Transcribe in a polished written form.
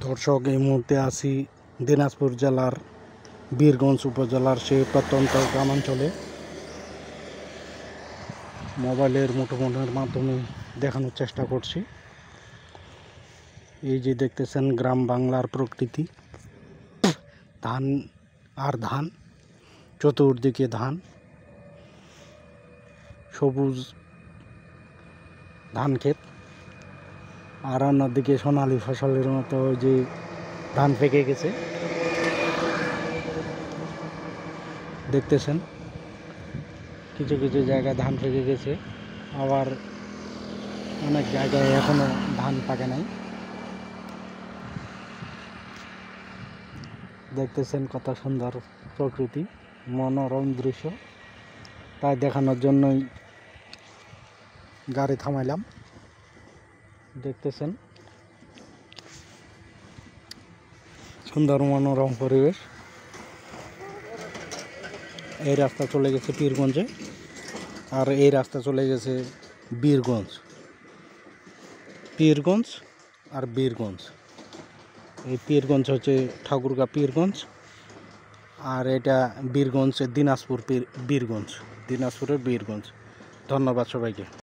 দর্শক, এই মুহূর্তে আছি দিনাজপুর জেলার বীরগঞ্জ উপজেলার সেই প্রত্যন্ত গ্রামাঞ্চলে। মোবাইলের মুঠোফোনের মাধ্যমে দেখানোর চেষ্টা করছি। এই যে দেখতেছেন গ্রাম বাংলার প্রকৃতি, ধান আর ধান, চতুর্দিকে ধান, সবুজ ধান ক্ষেত, আর অন্যদিকে সোনালী ফসলের মতো যে ধান পেকে গেছে দেখতেছেন। কিছু কিছু জায়গায় ধান পেকে গেছে, আবার অনেক জায়গায় এখনো ধান পাকে নাই। দেখতেছেন কত সুন্দর প্রকৃতি, মনোরম দৃশ্য। তাই দেখানোর জন্যই গাড়ি থামাইলাম। দেখতেছেন সুন্দর মনোরম পরিবেশ। এই রাস্তা চলে গেছে পীরগঞ্জে, আর এই রাস্তা চলে গেছে বীরগঞ্জ। পীরগঞ্জ আর বীরগঞ্জ, এই পীরগঞ্জ হচ্ছে ঠাকুরগাঁ পীরগঞ্জ, আর এটা বীরগঞ্জ দিনাজপুর বীরগঞ্জ, দিনাজপুরের বীরগঞ্জ। ধন্যবাদ সবাইকে।